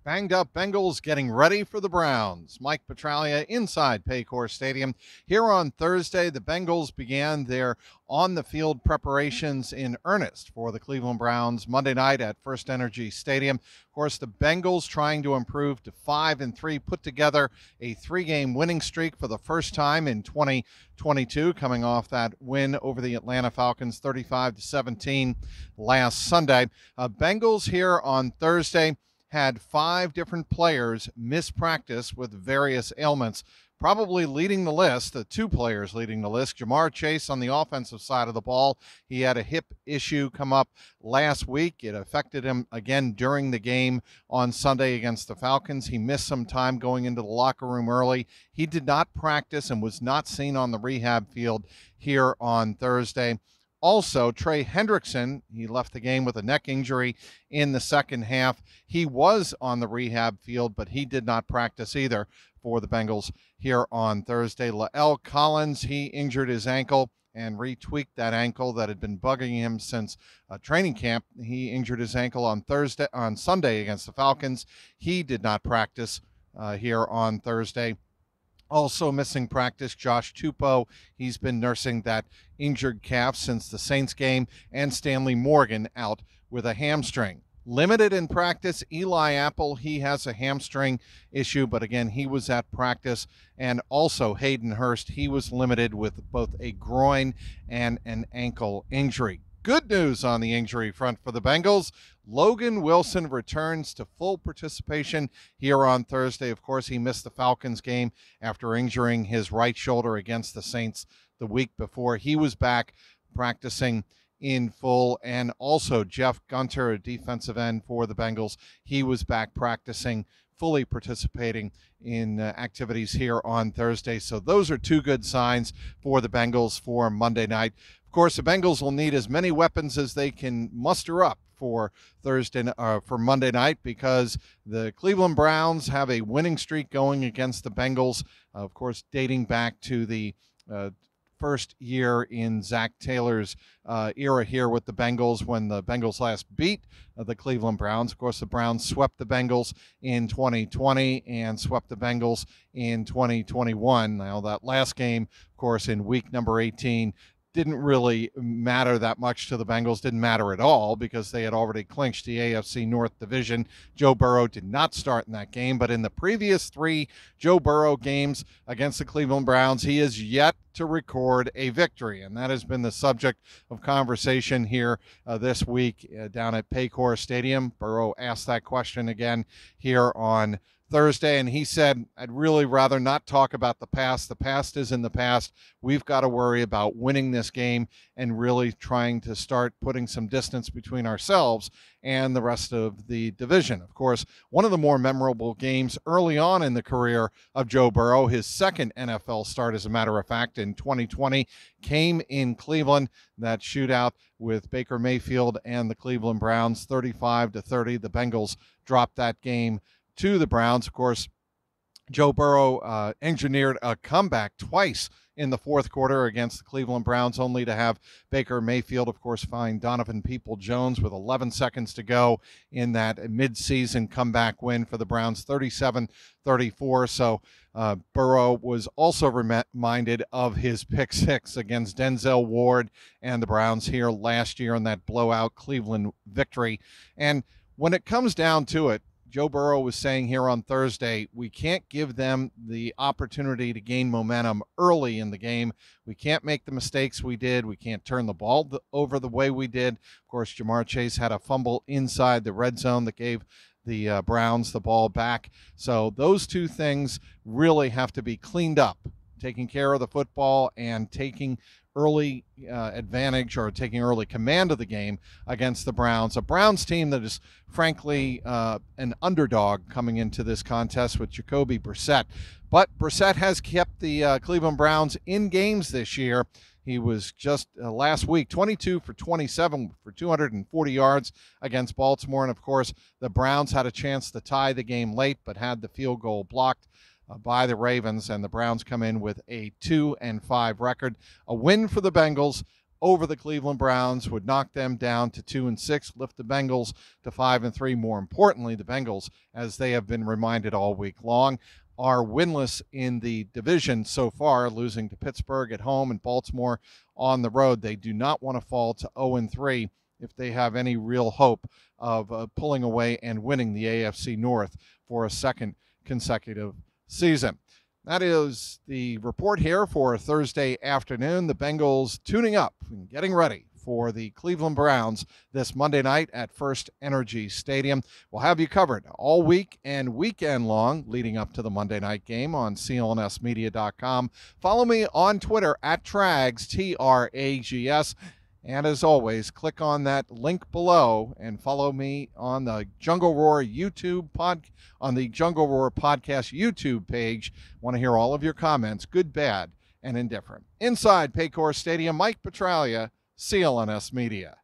Banged up Bengals getting ready for the Browns. Mike Petraglia inside Paycor Stadium. Here on Thursday, the Bengals began their on-the-field preparations in earnest for the Cleveland Browns Monday night at First Energy Stadium. Of course, the Bengals trying to improve to 5-3, put together a 3-game winning streak for the first time in 2022, coming off that win over the Atlanta Falcons 35-17 last Sunday. Bengals here on Thursday had 5 different players miss practice with various ailments. Probably leading the list, the 2 players leading the list, Jamar Chase on the offensive side of the ball. He had a hip issue come up last week. It affected him again during the game on Sunday against the Falcons. He missed some time going into the locker room early. He did not practice and was not seen on the rehab field here on Thursday. Also, Trey Hendrickson, he left the game with a neck injury in the second half. He was on the rehab field, but he did not practice either for the Bengals here on Thursday. La'el Collins, he injured his ankle and retweaked that ankle that had been bugging him since training camp. He injured his ankle on Sunday against the Falcons. He did not practice here on Thursday. Also missing practice, Josh Tupou. He's been nursing that injured calf since the Saints game, and Stanley Morgan out with a hamstring. Limited in practice, Eli Apple, he has a hamstring issue, but again, he was at practice. And also Hayden Hurst, he was limited with both a groin and an ankle injury. Good news on the injury front for the Bengals. Logan Wilson returns to full participation here on Thursday. Of course, he missed the Falcons game after injuring his right shoulder against the Saints the week before. He was back practicing in full. And also Jeff Gunter, a defensive end for the Bengals, he was back practicing, fully participating in activities here on Thursday. So those are 2 good signs for the Bengals for Monday night. Of course, the Bengals will need as many weapons as they can muster up for Monday night, because the Cleveland Browns have a winning streak going against the Bengals, of course, dating back to the first year in Zach Taylor's era here with the Bengals, when the Bengals last beat the Cleveland Browns. Of course, the Browns swept the Bengals in 2020 and swept the Bengals in 2021. Now, that last game, of course, in week number 18, didn't really matter that much to the Bengals, didn't matter at all, because they had already clinched the AFC North division. Joe Burrow did not start in that game, but in the previous 3 Joe Burrow games against the Cleveland Browns, he has yet to record a victory, and that has been the subject of conversation here this week down at Paycor Stadium. Burrow asked that question again here on Thursday, and he said, I'd really rather not talk about the past. The past is in the past. We've got to worry about winning this game and really trying to start putting some distance between ourselves and the rest of the division. Of course, one of the more memorable games early on in the career of Joe Burrow, his second NFL start, as a matter of fact, in 2020, came in Cleveland. That shootout with Baker Mayfield and the Cleveland Browns, 35-30. The Bengals dropped that game to the Browns. Of course, Joe Burrow engineered a comeback twice in the fourth quarter against the Cleveland Browns, only to have Baker Mayfield, of course, find Donovan Peoples-Jones with 11 seconds to go in that midseason comeback win for the Browns, 37-34. So Burrow was also reminded of his pick 6 against Denzel Ward and the Browns here last year in that blowout Cleveland victory. And when it comes down to it, Joe Burrow was saying here on Thursday, we can't give them the opportunity to gain momentum early in the game. We can't make the mistakes we did. We can't turn the ball over the way we did. Of course, Jamar Chase had a fumble inside the red zone that gave the Browns the ball back. So those 2 things really have to be cleaned up, taking care of the football and taking early advantage, or taking early command of the game against the Browns. A Browns team that is frankly an underdog coming into this contest with Jacoby Brissett. But Brissett has kept the Cleveland Browns in games this year. He was just last week 22 for 27 for 240 yards against Baltimore. And of course, the Browns had a chance to tie the game late, but had the field goal blocked by the Ravens, and the Browns come in with a 2-5 record. A win for the Bengals over the Cleveland Browns would knock them down to 2-6, lift the Bengals to 5-3. More importantly, the Bengals, as they have been reminded all week long, are winless in the division so far, losing to Pittsburgh at home and Baltimore on the road. They do not want to fall to 0-3 if they have any real hope of pulling away and winning the AFC North for a second consecutive season. That is the report here for Thursday afternoon. The Bengals tuning up and getting ready for the Cleveland Browns this Monday night at First Energy Stadium. We'll have you covered all week and weekend long leading up to the Monday night game on clnsmedia.com. Follow me on Twitter at Trags, Trags. And as always, click on that link below and follow me on the Jungle Roar on the Jungle Roar podcast YouTube page. Want to hear all of your comments, good, bad, and indifferent. Inside Paycor Stadium, Mike Petraglia, CLNS Media.